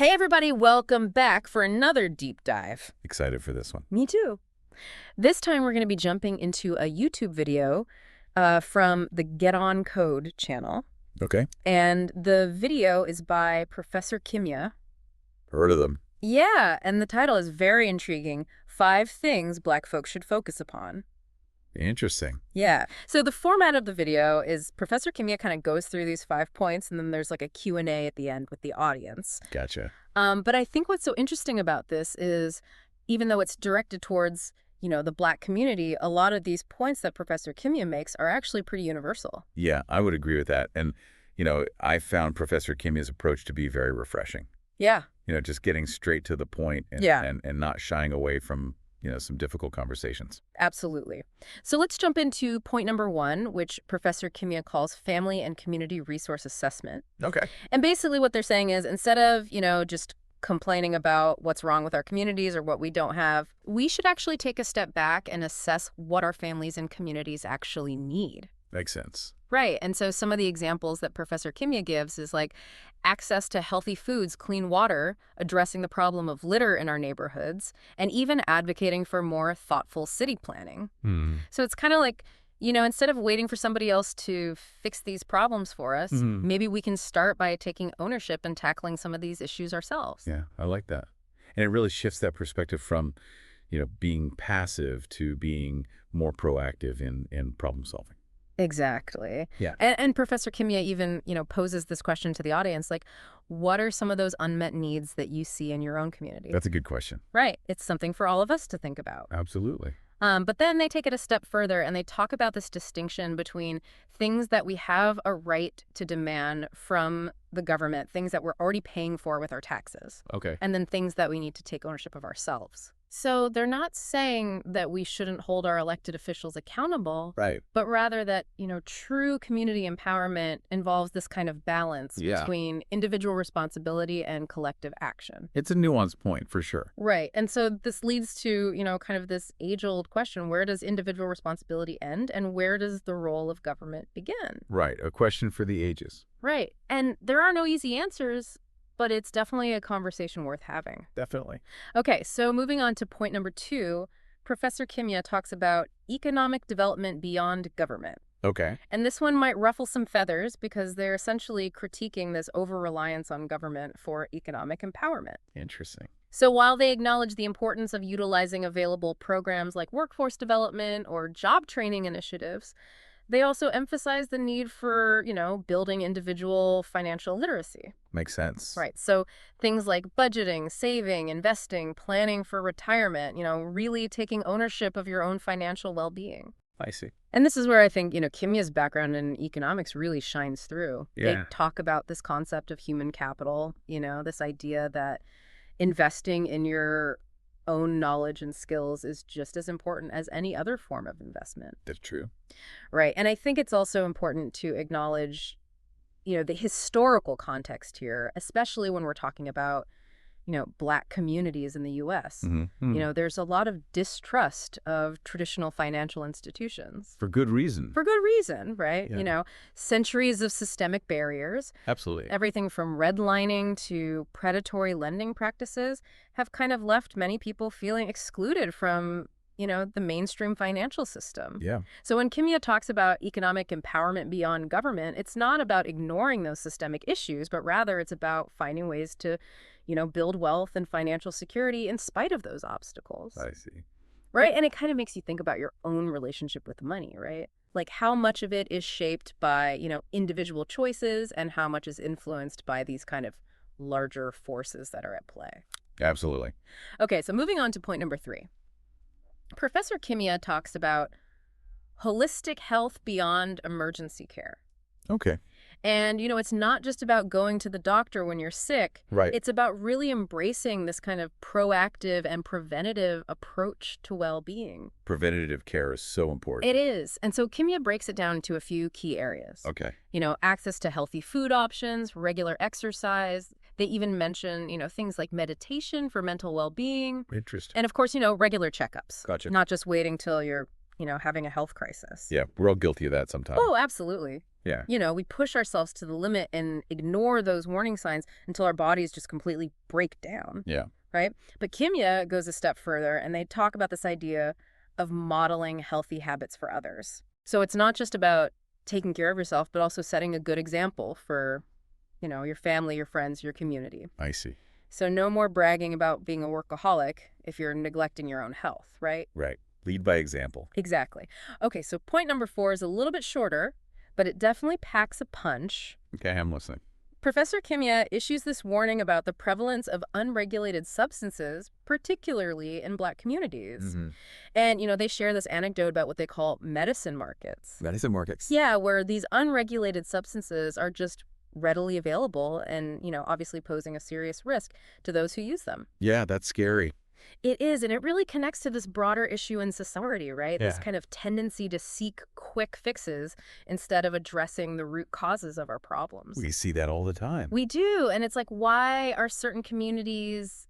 Hey everybody, welcome back for another deep dive. Excited for this one. Me too. This time we're going to be jumping into a YouTube video from the Get On Code channel. Okay. And the video is by Professor Kimya. Heard of them. Yeah, and the title is very intriguing. 5 Things Black Folks Should Focus Upon. Interesting. Yeah. So the format of the video is Professor Kimya kind of goes through these 5 points, and then there's like a Q&A at the end with the audience. Gotcha. But I think what's so interesting about this is, even though it's directed towards, the Black community, a lot of these points that Professor Kimya makes are actually pretty universal. Yeah, I would agree with that. And, I found Professor Kimya's approach to be very refreshing. Yeah. Just getting straight to the point and, Yeah. and not shying away from, some difficult conversations. Absolutely. So let's jump into point number 1, which Professor Kimya calls family and community resource assessment. Okay. And basically what they're saying is, instead of, just complaining about what's wrong with our communities or what we don't have, we should actually take a step back and assess what our families and communities actually need. Makes sense. Right. And so some of the examples that Professor Kimya gives is like access to healthy foods, clean water, addressing the problem of litter in our neighborhoods, and even advocating for more thoughtful city planning. So it's kind of like, instead of waiting for somebody else to fix these problems for us, maybe we can start by taking ownership and tackling some of these issues ourselves. Yeah, I like that. And it really shifts that perspective from, being passive to being more proactive in problem solving. Exactly. Yeah. And Professor Kimya even, poses this question to the audience, like, what are some of those unmet needs that you see in your own community? That's a good question. Right. It's something for all of us to think about. Absolutely. But then they take it a step further and they talk about this distinction between things that we have a right to demand from the government, things that we're already paying for with our taxes, Okay. and then things that we need to take ownership of ourselves. So they're not saying that we shouldn't hold our elected officials accountable, Right. but rather that, true community empowerment involves this kind of balance between individual responsibility and collective action. It's a nuanced point for sure. Right. And so this leads to, kind of this age-old question: where does individual responsibility end and where does the role of government begin? Right. A question for the ages. Right. And there are no easy answers, but it's definitely a conversation worth having. Definitely. Okay, so moving on to point number 2, Professor Kimya talks about economic development beyond government. Okay. And this one might ruffle some feathers because they're essentially critiquing this over-reliance on government for economic empowerment. Interesting. So while they acknowledge the importance of utilizing available programs like workforce development or job training initiatives, they also emphasize the need for, building individual financial literacy. Makes sense. Right. So things like budgeting, saving, investing, planning for retirement, really taking ownership of your own financial well-being. I see. And this is where I think, Kimya's background in economics really shines through. Yeah. They talk about this concept of human capital, this idea that investing in your own knowledge and skills is just as important as any other form of investment. That's true. Right. And I think it's also important to acknowledge, the historical context here, especially when we're talking about, Black communities in the U.S. There's a lot of distrust of traditional financial institutions. For good reason. For good reason, right? Yeah. Centuries of systemic barriers. Absolutely. Everything from redlining to predatory lending practices have kind of left many people feeling excluded from, the mainstream financial system. Yeah. So when Kimya talks about economic empowerment beyond government, it's not about ignoring those systemic issues, but rather it's about finding ways to, build wealth and financial security in spite of those obstacles. I see. Right? And it kind of makes you think about your own relationship with money, right? Like how much of it is shaped by, individual choices and how much is influenced by these kind of larger forces that are at play. Absolutely. Okay, so moving on to point number 3. Professor Kimya talks about holistic health beyond emergency care. Okay. And, it's not just about going to the doctor when you're sick. Right. It's about really embracing this kind of proactive and preventative approach to well-being. Preventative care is so important. It is. And so Kimya breaks it down into a few key areas. Okay. Access to healthy food options, regular exercise. They even mention, things like meditation for mental well-being. Interesting. And of course, regular checkups. Gotcha. Not just waiting till you're, having a health crisis. Yeah, we're all guilty of that sometimes. Oh, absolutely. Yeah. We push ourselves to the limit and ignore those warning signs until our bodies just completely break down. Yeah. Right? But Kimya goes a step further, and they talk about this idea of modeling healthy habits for others. So it's not just about taking care of yourself, but also setting a good example for, your family, your friends, your community. I see. So no more bragging about being a workaholic if you're neglecting your own health, right? Right. Lead by example. Exactly. Okay, so point number 4 is a little bit shorter, but it definitely packs a punch. Okay, I'm listening. Professor Kimya issues this warning about the prevalence of unregulated substances, particularly in Black communities. And, they share this anecdote about what they call medicine markets. Medicine markets. Yeah, where these unregulated substances are just readily available and, obviously posing a serious risk to those who use them. Yeah, that's scary. It is, and it really connects to this broader issue in society, right? Yeah. This kind of tendency to seek quick fixes instead of addressing the root causes of our problems. We see that all the time. We do, and it's like, why are certain communities,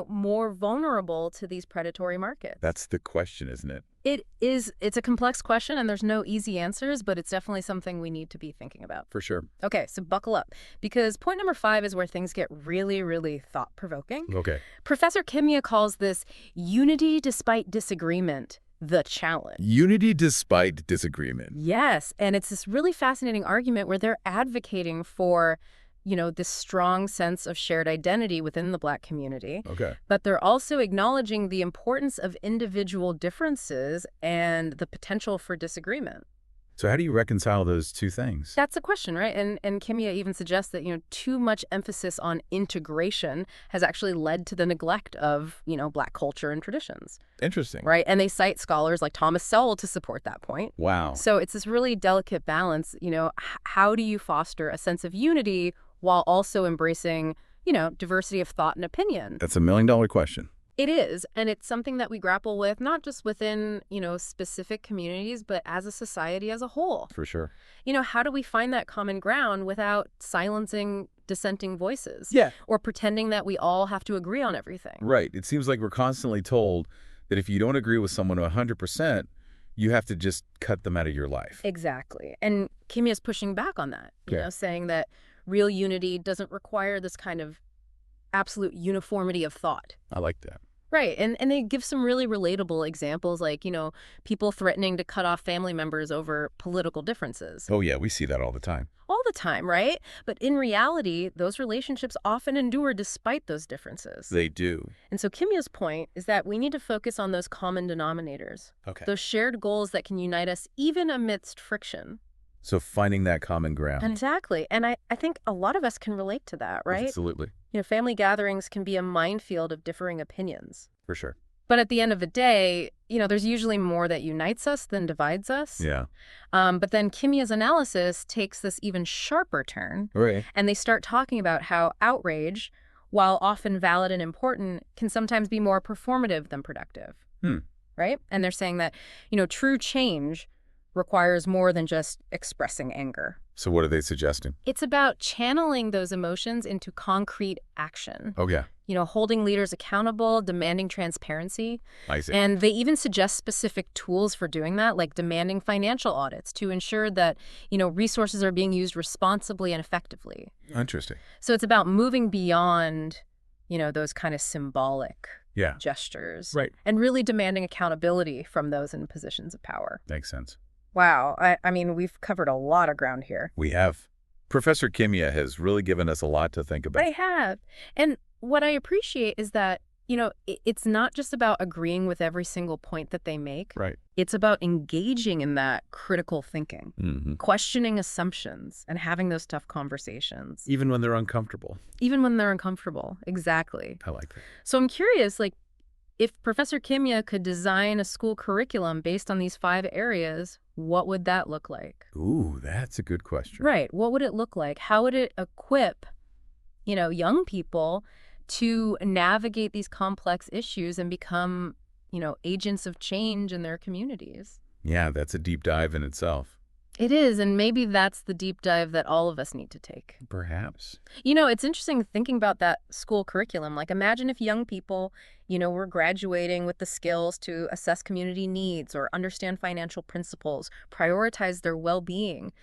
more vulnerable to these predatory markets? That's the question, isn't it? It is. It's a complex question, and there's no easy answers, but it's definitely something we need to be thinking about. For sure. Okay, so buckle up, because point number 5 is where things get really, really thought-provoking. Okay. Professor Kimya calls this unity despite disagreement the challenge. Unity despite disagreement. Yes, and it's this really fascinating argument where they're advocating for, this strong sense of shared identity within the Black community. Okay. But they're also acknowledging the importance of individual differences and the potential for disagreement. So how do you reconcile those two things? That's the question, right? And Kimya even suggests that, too much emphasis on integration has actually led to the neglect of, Black culture and traditions. Interesting. Right? And they cite scholars like Thomas Sowell to support that point. Wow. So it's this really delicate balance, how do you foster a sense of unity while also embracing, diversity of thought and opinion? That's $1 million question. It is, and it's something that we grapple with, not just within, specific communities, but as a society as a whole. For sure. How do we find that common ground without silencing dissenting voices? Yeah. Or pretending that we all have to agree on everything? Right. It seems like we're constantly told that if you don't agree with someone 100%, you have to just cut them out of your life. Exactly. And Kimya is pushing back on that, saying that real unity doesn't require this kind of absolute uniformity of thought. I like that. Right. And they give some really relatable examples like, people threatening to cut off family members over political differences. Oh, yeah. We see that all the time. All the time, right? But in reality, those relationships often endure despite those differences. They do. And so Kimya's point is that we need to focus on those common denominators. Okay. Those shared goals that can unite us even amidst friction. So finding that common ground. Exactly. And I think a lot of us can relate to that, right? Absolutely. Family gatherings can be a minefield of differing opinions. For sure. But at the end of the day, there's usually more that unites us than divides us. Yeah. But then Kimya's analysis takes this even sharper turn. Right. And they start talking about how outrage, while often valid and important, can sometimes be more performative than productive. Right? And they're saying that, true change requires more than just expressing anger. So what are they suggesting? It's about channeling those emotions into concrete action. Oh, yeah. Holding leaders accountable, demanding transparency. I see. And they even suggest specific tools for doing that, like demanding financial audits to ensure that, resources are being used responsibly and effectively. Interesting. So it's about moving beyond, those kind of symbolic gestures. Right. And really demanding accountability from those in positions of power. Makes sense. Wow. I mean, we've covered a lot of ground here. We have. Professor Kimya has really given us a lot to think about. I have. And what I appreciate is that, it's not just about agreeing with every single point that they make. Right. It's about engaging in that critical thinking, questioning assumptions, and having those tough conversations. Even when they're uncomfortable. Even when they're uncomfortable. Exactly. I like that. So I'm curious, if Professor Kimya could design a school curriculum based on these 5 areas, what would that look like? Ooh, that's a good question. Right. What would it look like? How would it equip, young people to navigate these complex issues and become, agents of change in their communities? Yeah, that's a deep dive in itself. It is, and maybe that's the deep dive that all of us need to take. Perhaps. It's interesting thinking about that school curriculum. Like, imagine if young people, were graduating with the skills to assess community needs or understand financial principles, prioritize their well-being,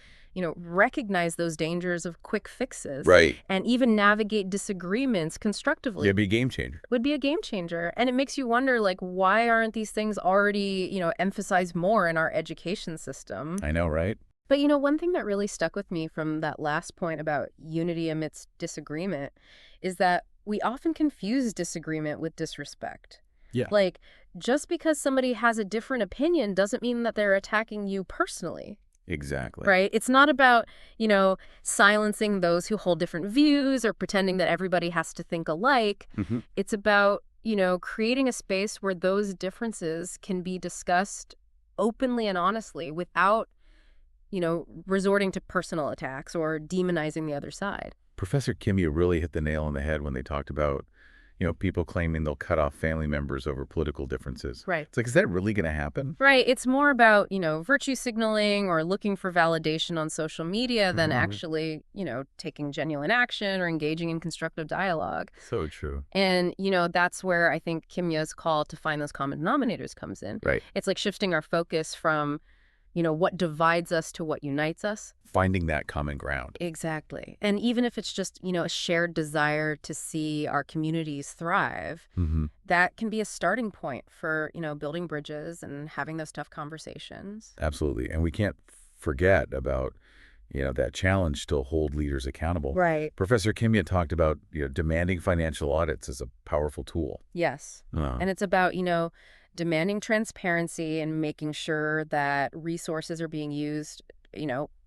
recognize those dangers of quick fixes, Right. and even navigate disagreements constructively. It'd be a game changer. Would be a game changer. And it makes you wonder, like, why aren't these things already, emphasized more in our education system? I know, right? But one thing that really stuck with me from that last point about unity amidst disagreement is that we often confuse disagreement with disrespect. Yeah. Like, just because somebody has a different opinion doesn't mean that they're attacking you personally, Exactly. right? It's not about, silencing those who hold different views or pretending that everybody has to think alike. Hmm. It's about, creating a space where those differences can be discussed openly and honestly without resorting to personal attacks or demonizing the other side. Professor Kimya really hit the nail on the head when they talked about, people claiming they'll cut off family members over political differences. Right. It's like, is that really going to happen? Right. It's more about, virtue signaling or looking for validation on social media than actually, taking genuine action or engaging in constructive dialogue. So true. And, that's where I think Kimya's call to find those common denominators comes in. Right. It's like shifting our focus from what divides us to what unites us. Finding that common ground. Exactly. And even if it's just, a shared desire to see our communities thrive, that can be a starting point for, building bridges and having those tough conversations. Absolutely. And we can't forget about, that challenge to hold leaders accountable. Right. Professor Kimya talked about, demanding financial audits as a powerful tool. Yes. And it's about, demanding transparency and making sure that resources are being used,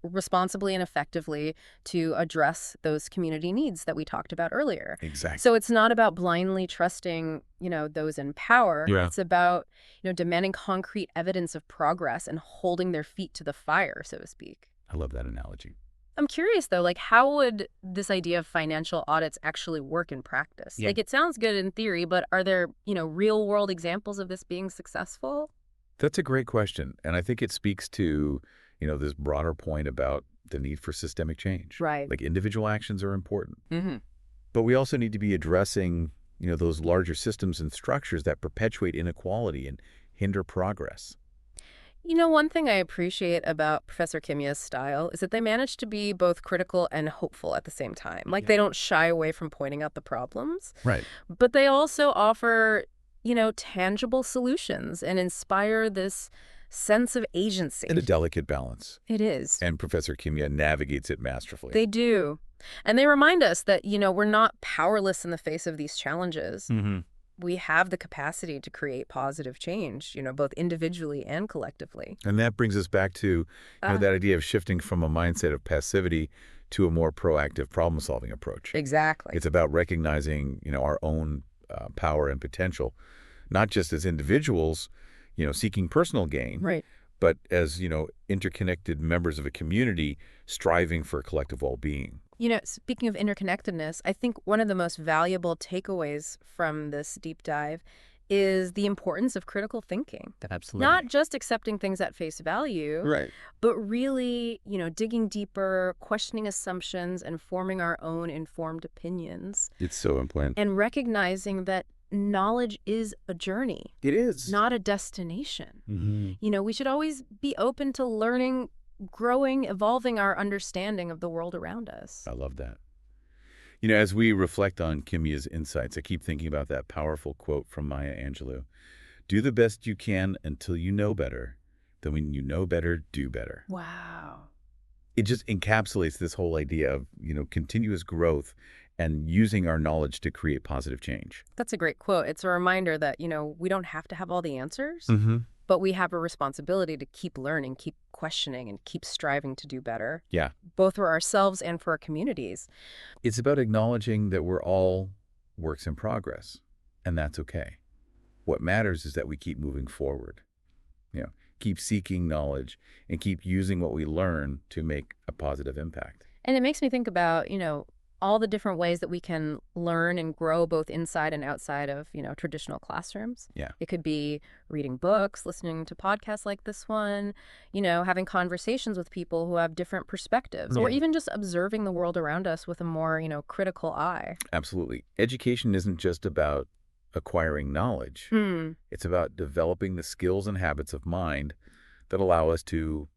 responsibly and effectively to address those community needs that we talked about earlier. Exactly. So it's not about blindly trusting, those in power. Yeah. It's about, demanding concrete evidence of progress and holding their feet to the fire, so to speak. I love that analogy. I'm curious, though, like, how would this idea of financial audits actually work in practice? Yeah. Like, it sounds good in theory, but are there, real-world examples of this being successful? That's a great question. And I think it speaks to, this broader point about the need for systemic change. Right. Like, individual actions are important. Mm-hmm. But we also need to be addressing, those larger systems and structures that perpetuate inequality and hinder progress. One thing I appreciate about Professor Kimya's style is that they manage to be both critical and hopeful at the same time. Like, they don't shy away from pointing out the problems, Right. but they also offer, tangible solutions and inspire this sense of agency. And a delicate balance. It is. And Professor Kimya navigates it masterfully. They do. And they remind us that, we're not powerless in the face of these challenges. We have the capacity to create positive change, both individually and collectively. And that brings us back to that idea of shifting from a mindset of passivity to a more proactive problem-solving approach. Exactly. It's about recognizing, our own power and potential, not just as individuals, seeking personal gain, Right. but as, interconnected members of a community striving for collective well-being. Speaking of interconnectedness, I think one of the most valuable takeaways from this deep dive is the importance of critical thinking. Absolutely. Not just accepting things at face value, Right. but really, digging deeper, questioning assumptions, and forming our own informed opinions. It's so important. And recognizing that knowledge is a journey. It is. Not a destination. Mm-hmm. We should always be open to learning, growing, evolving our understanding of the world around us. I love that. As we reflect on Kimya's insights, I keep thinking about that powerful quote from Maya Angelou. Do the best you can until you know better. Then when you know better, do better. Wow. It just encapsulates this whole idea of, continuous growth and using our knowledge to create positive change. That's a great quote. It's a reminder that, we don't have to have all the answers, Mm-hmm. but we have a responsibility to keep learning, keep questioning, and keep striving to do better. Yeah. Both for ourselves and for our communities. It's about acknowledging that we're all works in progress, and that's okay. What matters is that we keep moving forward, keep seeking knowledge, and keep using what we learn to make a positive impact. And it makes me think about, all the different ways that we can learn and grow both inside and outside of, traditional classrooms. Yeah. It could be reading books, listening to podcasts like this one, having conversations with people who have different perspectives, or Yeah. even just observing the world around us with a more, critical eye. Absolutely. Education isn't just about acquiring knowledge. Hmm. It's about developing the skills and habits of mind that allow us to,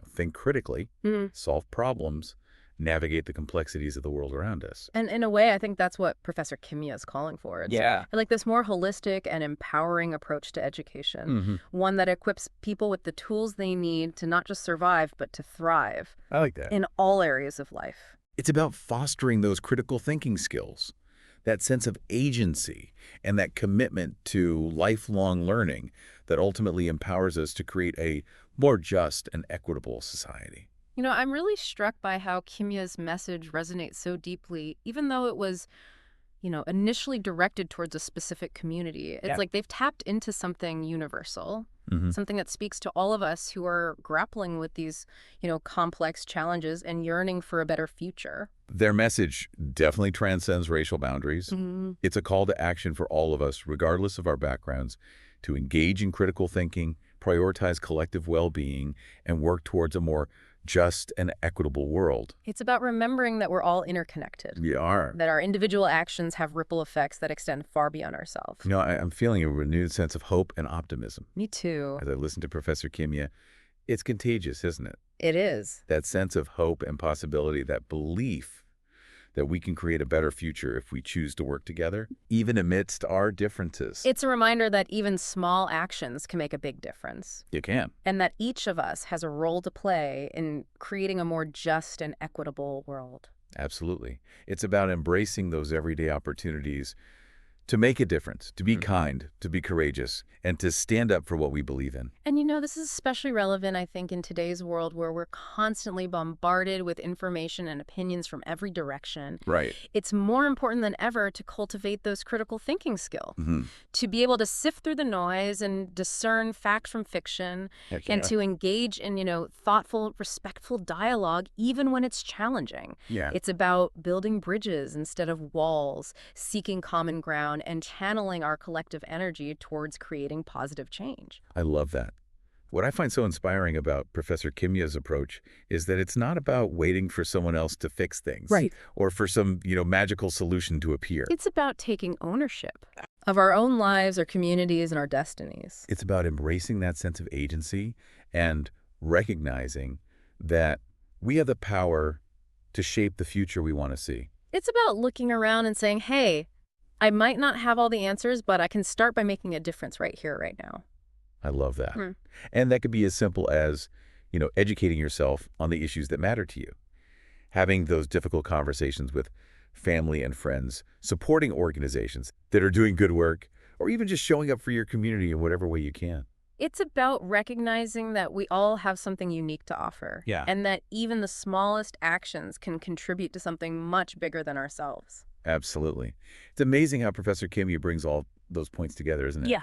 think critically, Hmm. solve problems, navigate the complexities of the world around us. And in a way, I think that's what Professor Kimya is calling for. It's like this more holistic and empowering approach to education, one that equips people with the tools they need to not just survive, but to thrive I like that. in all areas of life. It's about fostering those critical thinking skills, that sense of agency, and that commitment to lifelong learning that ultimately empowers us to create a more just and equitable society. I'm really struck by how Kimya's message resonates so deeply, even though it was, initially directed towards a specific community. It's like they've tapped into something universal, something that speaks to all of us who are grappling with these, complex challenges and yearning for a better future. Their message definitely transcends racial boundaries. It's a call to action for all of us, regardless of our backgrounds, to engage in critical thinking, prioritize collective well-being, and work towards a more just and equitable world. It's about remembering that we're all interconnected. We are. That our individual actions have ripple effects that extend far beyond ourselves. I'm feeling a renewed sense of hope and optimism. Me too. As I listen to Professor Kimya, it's contagious, isn't it? It is. That sense of hope and possibility, that belief that we can create a better future if we choose to work together, even amidst our differences. It's a reminder that even small actions can make a big difference. You can. And that each of us has a role to play in creating a more just and equitable world. Absolutely. It's about embracing those everyday opportunities to make a difference, to be kind, to be courageous, and to stand up for what we believe in. And this is especially relevant, I think, in today's world where we're constantly bombarded with information and opinions from every direction. Right. It's more important than ever to cultivate those critical thinking skills, to be able to sift through the noise and discern fact from fiction, and to engage in, thoughtful, respectful dialogue, even when it's challenging. Yeah. It's about building bridges instead of walls, seeking common ground, and channeling our collective energy towards creating positive change. I love that. What I find so inspiring about Professor Kimya's approach is that it's not about waiting for someone else to fix things. Right. Or for some, magical solution to appear. It's about taking ownership of our own lives, our communities, and our destinies. It's about embracing that sense of agency and recognizing that we have the power to shape the future we want to see. It's about looking around and saying, hey, I might not have all the answers, but I can start by making a difference right here, right now. I love that. And that could be as simple as, educating yourself on the issues that matter to you, having those difficult conversations with family and friends, supporting organizations that are doing good work, or even just showing up for your community in whatever way you can. It's about recognizing that we all have something unique to offer. Yeah. And that even the smallest actions can contribute to something much bigger than ourselves. Absolutely. It's amazing how Professor Kimya brings all those points together, isn't it? Yeah.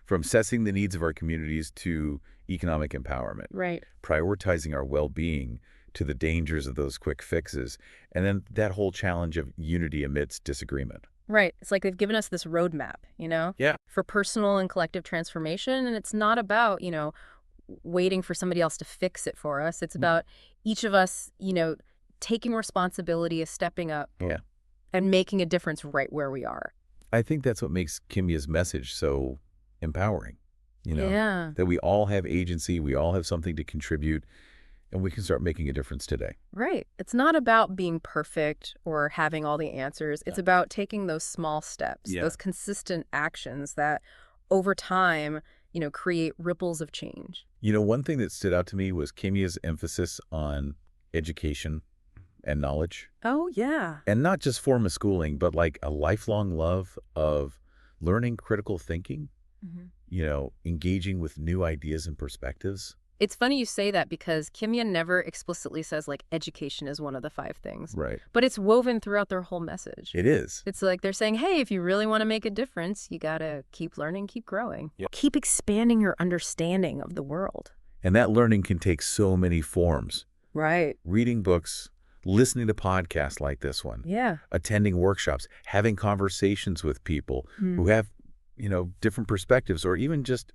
From assessing the needs of our communities to economic empowerment, Right. prioritizing our well-being to the dangers of those quick fixes, and then that whole challenge of unity amidst disagreement. Right. It's like they've given us this roadmap, Yeah. for personal and collective transformation. And it's not about, waiting for somebody else to fix it for us. It's about each of us, taking responsibility, stepping up. Yeah. And making a difference right where we are. I think that's what makes Kimya's message so empowering, Yeah. that we all have agency, we all have something to contribute, and we can start making a difference today. Right. It's not about being perfect or having all the answers. It's about taking those small steps, those consistent actions that over time, create ripples of change. One thing that stood out to me was Kimya's emphasis on education and knowledge. Oh, yeah. And not just formal schooling, but like a lifelong love of learning critical thinking, engaging with new ideas and perspectives. It's funny you say that because Kimya never explicitly says, education is one of the 5 things. Right. But it's woven throughout their whole message. It is. It's like they're saying, hey, if you really want to make a difference, you got to keep learning, keep growing. Yep. Keep expanding your understanding of the world. And that learning can take so many forms. Right. Reading books, listening to podcasts like this one, Yeah. attending workshops, having conversations with people who have, different perspectives, or even just,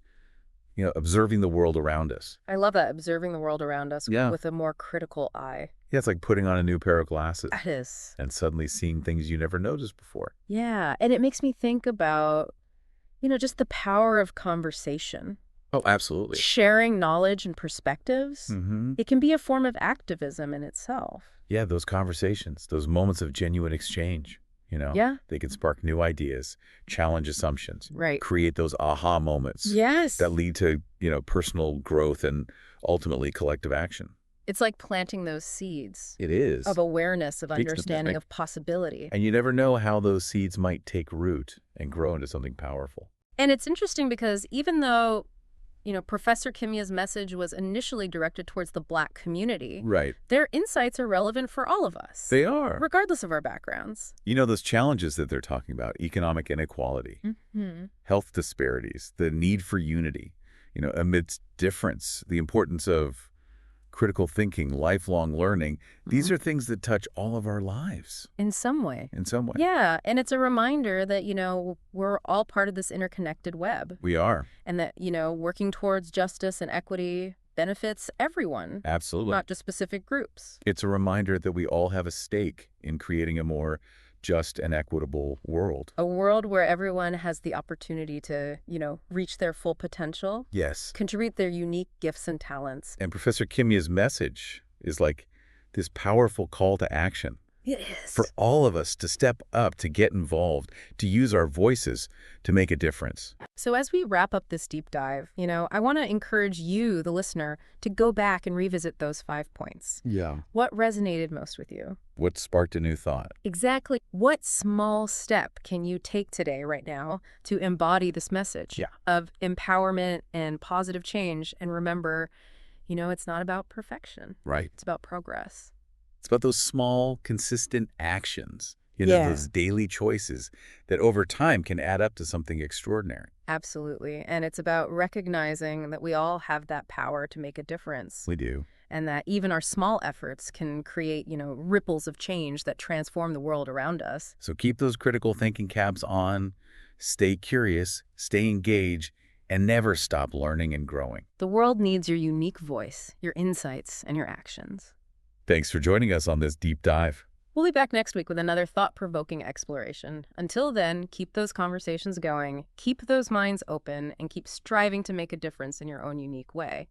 observing the world around us. I love that, observing the world around us Yeah. with a more critical eye. Yeah, it's like putting on a new pair of glasses That is. and suddenly seeing things you never noticed before. Yeah, and it makes me think about, just the power of conversation. Oh, absolutely. Sharing knowledge and perspectives. Mm-hmm. It can be a form of activism in itself. Yeah, those conversations, those moments of genuine exchange, Yeah. they can spark new ideas, challenge assumptions, Right. create those aha moments Yes. that lead to, personal growth and ultimately collective action. It's like planting those seeds It is. of awareness, of Big understanding, systemic. of possibility. And you never know how those seeds might take root and grow into something powerful. And it's interesting because even though, Professor Kimya's message was initially directed towards the Black community, Right. their insights are relevant for all of us, They are. regardless of our backgrounds. Those challenges that they're talking about, economic inequality, Mm-hmm. health disparities, the need for unity, amidst difference, the importance of critical thinking, lifelong learning. These are things that touch all of our lives In some way. in some way. Yeah, and it's a reminder that, we're all part of this interconnected web, We are. and that, working towards justice and equity benefits everyone, Absolutely. not just specific groups. It's a reminder that we all have a stake in creating a more just and equitable world. A world where everyone has the opportunity to, reach their full potential, Yes. contribute their unique gifts and talents. And Professor Kimya's message is like this powerful call to action It is. for all of us to step up, to get involved, to use our voices to make a difference. So as we wrap up this deep dive, I want to encourage you, the listener, to go back and revisit those 5 points. Yeah. What resonated most with you? What sparked a new thought? Exactly. What small step can you take today, right now, to embody this message of empowerment and positive change? And remember, it's not about perfection. Right. It's about progress. It's about those small, consistent actions, Yeah. those daily choices that over time can add up to something extraordinary. Absolutely. And it's about recognizing that we all have that power to make a difference. We do. And that even our small efforts can create, ripples of change that transform the world around us. So keep those critical thinking caps on, stay curious, stay engaged, and never stop learning and growing. The world needs your unique voice, your insights, and your actions. Thanks for joining us on this deep dive. We'll be back next week with another thought-provoking exploration. Until then, keep those conversations going, keep those minds open, and keep striving to make a difference in your own unique way.